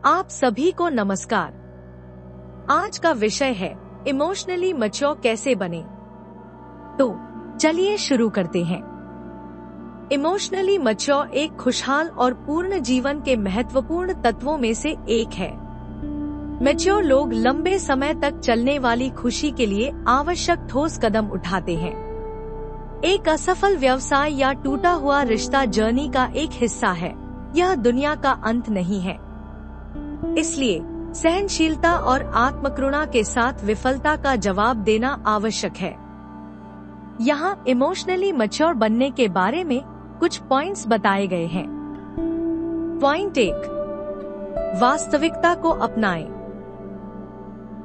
आप सभी को नमस्कार। आज का विषय है इमोशनली मैच्योर कैसे बने। तो चलिए शुरू करते हैं। इमोशनली मैच्योर एक खुशहाल और पूर्ण जीवन के महत्वपूर्ण तत्वों में से एक है। मैच्योर लोग लंबे समय तक चलने वाली खुशी के लिए आवश्यक ठोस कदम उठाते हैं। एक असफल व्यवसाय या टूटा हुआ रिश्ता जर्नी का एक हिस्सा है, यह दुनिया का अंत नहीं है। इसलिए सहनशीलता और आत्मकरुणा के साथ विफलता का जवाब देना आवश्यक है। यहाँ इमोशनली मैच्योर बनने के बारे में कुछ पॉइंट्स बताए गए हैं। पॉइंट 1, वास्तविकता को अपनाएं।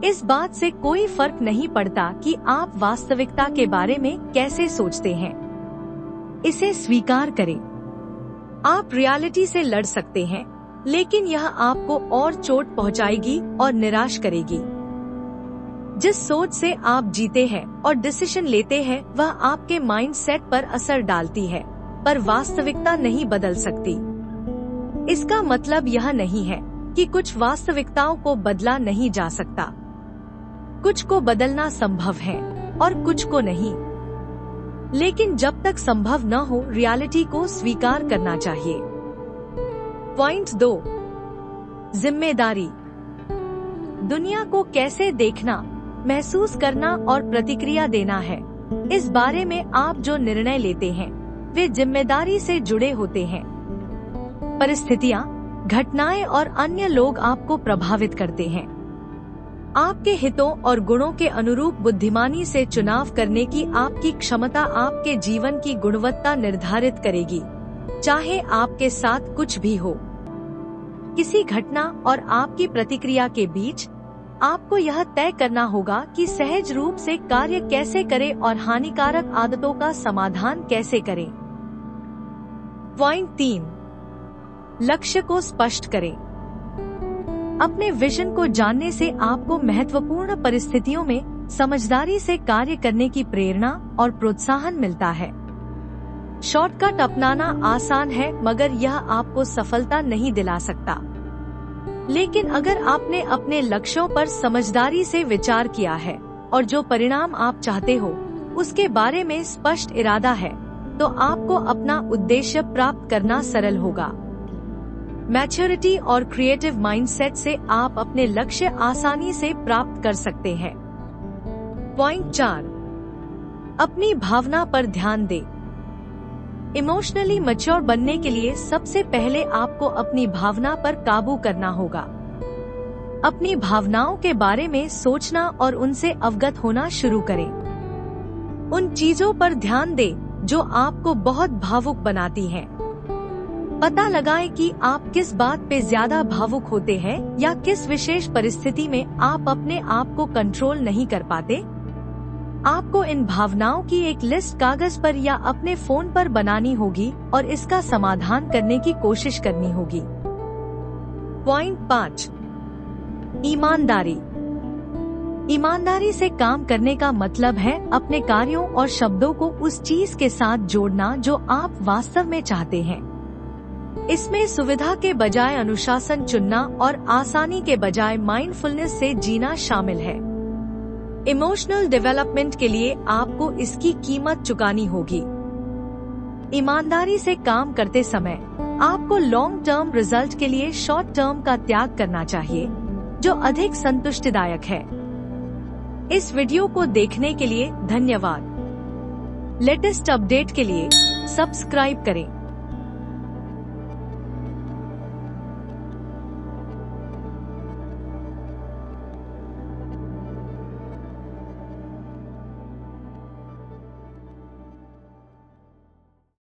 इस बात से कोई फर्क नहीं पड़ता कि आप वास्तविकता के बारे में कैसे सोचते हैं, इसे स्वीकार करें। आप रियलिटी से लड़ सकते हैं, लेकिन यह आपको और चोट पहुंचाएगी और निराश करेगी। जिस सोच से आप जीते हैं और डिसीजन लेते हैं वह आपके माइंडसेट पर असर डालती है, पर वास्तविकता नहीं बदल सकती। इसका मतलब यह नहीं है कि कुछ वास्तविकताओं को बदला नहीं जा सकता। कुछ को बदलना संभव है और कुछ को नहीं, लेकिन जब तक संभव न हो रियलिटी को स्वीकार करना चाहिए। पॉइंट 2, जिम्मेदारी। दुनिया को कैसे देखना, महसूस करना और प्रतिक्रिया देना है, इस बारे में आप जो निर्णय लेते हैं वे जिम्मेदारी से जुड़े होते हैं। परिस्थितियाँ, घटनाएं और अन्य लोग आपको प्रभावित करते हैं। आपके हितों और गुणों के अनुरूप बुद्धिमानी से चुनाव करने की आपकी क्षमता आपके जीवन की गुणवत्ता निर्धारित करेगी, चाहे आपके साथ कुछ भी हो। किसी घटना और आपकी प्रतिक्रिया के बीच आपको यह तय करना होगा कि सहज रूप से कार्य कैसे करें और हानिकारक आदतों का समाधान कैसे करें। पॉइंट 3, लक्ष्य को स्पष्ट करें। अपने विजन को जानने से आपको महत्वपूर्ण परिस्थितियों में समझदारी से कार्य करने की प्रेरणा और प्रोत्साहन मिलता है। शॉर्टकट अपनाना आसान है, मगर यह आपको सफलता नहीं दिला सकता। लेकिन अगर आपने अपने लक्ष्यों पर समझदारी से विचार किया है और जो परिणाम आप चाहते हो उसके बारे में स्पष्ट इरादा है, तो आपको अपना उद्देश्य प्राप्त करना सरल होगा। मैच्योरिटी और क्रिएटिव माइंडसेट से आप अपने लक्ष्य आसानी से प्राप्त कर सकते हैं। पॉइंट 4, अपनी भावना पर ध्यान दें। इमोशनली मैच्योर बनने के लिए सबसे पहले आपको अपनी भावना पर काबू करना होगा। अपनी भावनाओं के बारे में सोचना और उनसे अवगत होना शुरू करें। उन चीजों पर ध्यान दें जो आपको बहुत भावुक बनाती हैं। पता लगाएं कि आप किस बात पे ज्यादा भावुक होते हैं या किस विशेष परिस्थिति में आप अपने आप को कंट्रोल नहीं कर पाते। आपको इन भावनाओं की एक लिस्ट कागज पर या अपने फोन पर बनानी होगी और इसका समाधान करने की कोशिश करनी होगी। पॉइंट 5, ईमानदारी। ईमानदारी से काम करने का मतलब है अपने कार्यों और शब्दों को उस चीज के साथ जोड़ना जो आप वास्तव में चाहते हैं। इसमें सुविधा के बजाय अनुशासन चुनना और आसानी के बजाय माइंडफुलनेस से जीना शामिल है। इमोशनल डेवलपमेंट के लिए आपको इसकी कीमत चुकानी होगी। ईमानदारी से काम करते समय आपको लॉन्ग टर्म रिजल्ट के लिए शॉर्ट टर्म का त्याग करना चाहिए, जो अधिक संतुष्टिदायक है। इस वीडियो को देखने के लिए धन्यवाद। लेटेस्ट अपडेट के लिए सब्सक्राइब करें।